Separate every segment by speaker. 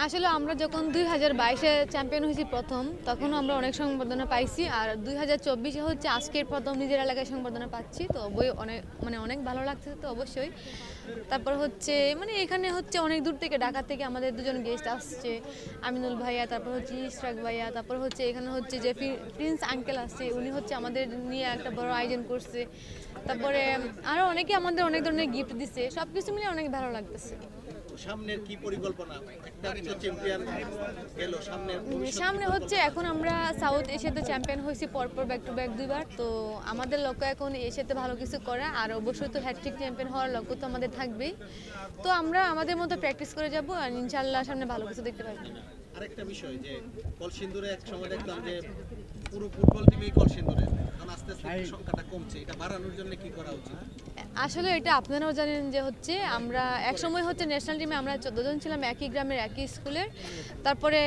Speaker 1: আসলে আমরা যখন 2022-এ চ্যাম্পিয়ন হয়েছি প্রথম, তখনও আমরা অনেক সংবর্ধনা পাইছি। আর 2024-এ হচ্ছে আজকের প্রথম নিজের এলাকায় সংবর্ধনা পাচ্ছি, তো অনেক ভালো লাগছে তো অবশ্যই। তারপর হচ্ছে এখানে হচ্ছে অনেক দূর থেকে, ঢাকা থেকে আমাদের দুজন গেস্ট আসছে, আমিনুল ভাইয়া, তারপর হচ্ছে ইশরাক ভাইয়া, তারপর হচ্ছে এখানে হচ্ছে যে প্রিন্স আঙ্কেল আসছে, উনি হচ্ছে আমাদের নিয়ে একটা বড় আয়োজন করছে। তারপরে আরও অনেকে আমাদের অনেক ধরনের গিফট দিচ্ছে, সব কিছু মিলে অনেক ভালো লাগতেছে।
Speaker 2: সামনের কি পরিকল্পনা? একটা চ্যাম্পিয়ন গেল,
Speaker 1: সামনে হচ্ছে এখন আমরা সাউথ এশিয়াতে চ্যাম্পিয়ন হয়েছি পরপর ব্যাক টু ব্যাক 2বার। তো আমাদের লক্ষ্য এখন এশিয়াতে ভালো কিছু করা, আর অবশ্যই তো হ্যাটট্রিক চ্যাম্পিয়ন হওয়ার লক্ষ্য তো আমাদের থাকবেই। তো আমরা আমাদের মতো প্র্যাকটিস করে যাব, আর ইনশাআল্লাহ সামনে ভালো কিছু দেখতে পারবো।
Speaker 2: আরেকটা বিষয় যে কলসিন্দুরে এক সময় দেখলাম যে পুরো ফুটবল টিমই কলসিন্দুরে, এখন আস্তে আস্তে সংখ্যাটা কমছে, এটা বাড়ানোর জন্য কি করা উচিত?
Speaker 1: আসলে এটা আপনারাও জানেন যে হচ্ছে আমরা একসময় হচ্ছে ন্যাশনাল টিমে আমরা 14 জন ছিলাম, একই গ্রামের একই স্কুলের। তারপরে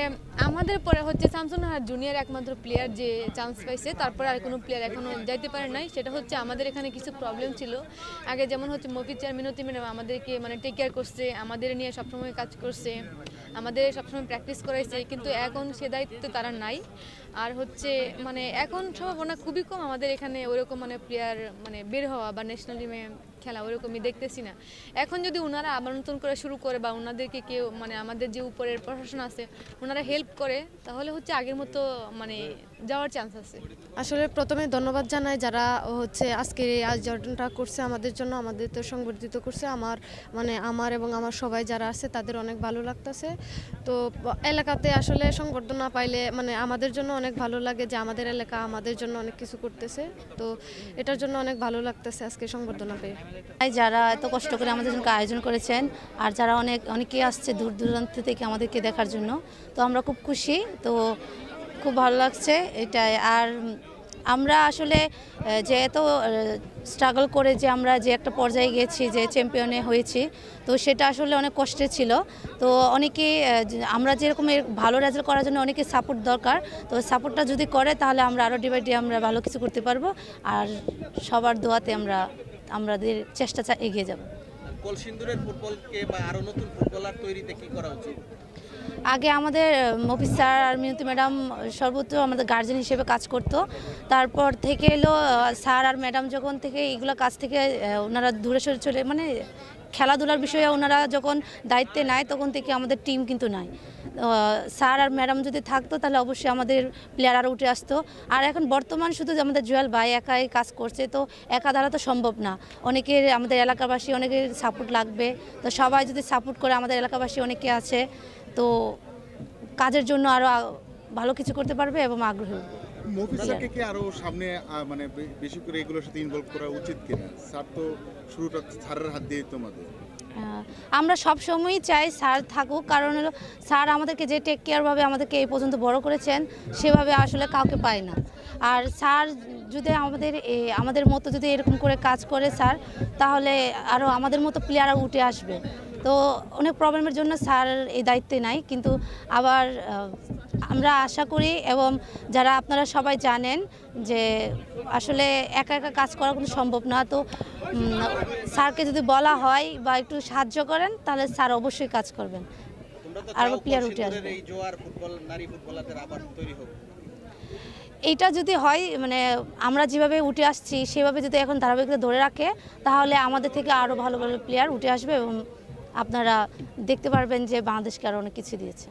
Speaker 1: আমাদের পরে হচ্ছে শামসুন্নাহার জুনিয়র একমাত্র প্লেয়ার যে চান্স পাইছে, তারপরে আর কোনো প্লেয়ার এখনও যাইতে পারে নাই। সেটা হচ্ছে আমাদের এখানে কিছু প্রবলেম ছিল আগে, যেমন হচ্ছে মফিজ চেয়ার মিনতি ম্যাডাম আমাদেরকে টেক কেয়ার করছে, আমাদের নিয়ে সবসময় কাজ করছে, আমাদের সবসময় প্র্যাকটিস করাইছে, কিন্তু এখন সে দায়িত্ব তারা নাই। আর হচ্ছে এখন সম্ভাবনা খুবই কম আমাদের এখানে ওইরকম প্লেয়ার বের হওয়া বা ন্যাশনাল টিমে খেলা ওইরকমই দেখতেছি না। এখন যদি ওনারা আবার নতুন করে শুরু করে বা ওনাদেরকে কেউ আমাদের যে উপরের প্রশাসন আছে ওনারা হেল্প করে, তাহলে হচ্ছে আগের মতো যাওয়ার চান্স আছে।
Speaker 3: আসলে প্রথমে ধন্যবাদ জানাই যারা হচ্ছে আজকের এই আয়োজনটা করছে আমাদের জন্য, আমাদের তো সংবর্ধিত করছে। আমার এবং আমার সবাই যারা আছে তাদের অনেক ভালো লাগতেছে। তো এলাকাতে আসলে সংবর্ধনা পাইলে আমাদের জন্য অনেক ভালো লাগে যে আমাদের এলাকা আমাদের জন্য অনেক কিছু করতেছে। তো এটার জন্য অনেক ভালো লাগতেছে আজকে সংবর্ধনা পেয়ে।
Speaker 4: যারা এত কষ্ট করে আমাদের জন্য আয়োজন করেছেন, আর যারা অনেকেই আসছে দূর দূরান্ত থেকে আমাদেরকে দেখার জন্য, তো আমরা খুব খুশি, তো খুব ভালো লাগছে এটাই। আর আমরা আসলে যে এত স্ট্রাগল করে যে আমরা যে একটা পর্যায়ে গেছি, যে চ্যাম্পিয়নে হয়েছি, তো সেটা আসলে অনেক কষ্টের ছিল। তো অনেকেই আমরা যেরকম ভালো রেজাল্ট করার জন্য অনেকে সাপোর্ট দরকার, তো সাপোর্টটা যদি করে তাহলে আমরা আরও ডে বাই ডে আমরা ভালো কিছু করতে পারবো, আর সবার দোয়াতে আমাদের চেষ্টা এগিয়ে যাব।
Speaker 2: কলসিন্দুরের ফুটবলকে বা আরো নতুন ফুটবলার তৈরিতে কি করা উচিত?
Speaker 4: আগে আমাদের মফিজ স্যার আর মিনতি ম্যাডাম সর্বত্র আমাদের গার্জেন হিসেবে কাজ করতো। তারপর থেকে এলো স্যার আর ম্যাডাম যখন থেকে এইগুলো কাজ থেকে ওনারা দূরে সরে চলে, খেলাধুলার বিষয়ে ওনারা যখন দায়িত্বে নেয় তখন থেকে আমাদের টিম কিন্তু নাই। স্যার আর ম্যাডাম যদি থাকতো তাহলে অবশ্যই আমাদের প্লেয়ার আরও উঠে আসতো। আর এখন বর্তমান শুধু আমাদের জুয়েল ভাই একাই কাজ করছে, তো একা দ্বারা তো সম্ভব না, অনেকের আমাদের এলাকাবাসী অনেকের সাপোর্ট লাগবে। তো সবাই যদি সাপোর্ট করে, আমাদের এলাকাবাসী অনেকে আছে, তো কাজের জন্য আরও ভালো কিছু করতে পারবে এবং আগ্রহী।
Speaker 5: মফিজাকে কি আরো সামনে বেশি করে এগুলোর সাথে ইনভলভ করা উচিত কিনা? স্যার তো শুরুটা স্যারের হাত দিয়ে তোমাদের।
Speaker 4: আমরা সব সময়ই চাই স্যার থাকুক, কারণ হলো স্যার আমাদেরকে যে টেক কেয়ারভাবে আমাদেরকে এই পর্যন্ত বড় করেছেন সেভাবে আসলে কাউকে পায় না। আর স্যার যদি আমাদের মতো যদি এরকম করে কাজ করে স্যার, তাহলে আরও আমাদের মতো প্লেয়াররা উঠে আসবে। তো অনেক প্রবলেমের জন্য স্যার এই দায়িত্বে নাই, কিন্তু আবার আমরা আশা করি, এবং যারা আপনারা সবাই জানেন যে আসলে একা একা কাজ করা কোনো সম্ভব না। তো স্যারকে যদি বলা হয় বা একটু সাহায্য করেন তাহলে স্যার অবশ্যই কাজ করবেন, আর প্লেয়ার উঠে আসবে। এইটা যদি হয়, আমরা যেভাবে উঠে আসছি সেভাবে যদি এখন ধারাবাহিকতা ধরে রাখে, তাহলে আমাদের থেকে আরও ভালো ভালো প্লেয়ার উঠে আসবে, এবং আপনারা দেখতে পারবেন যে বাংলাদেশকে আরও অনেক কিছু দিয়েছে।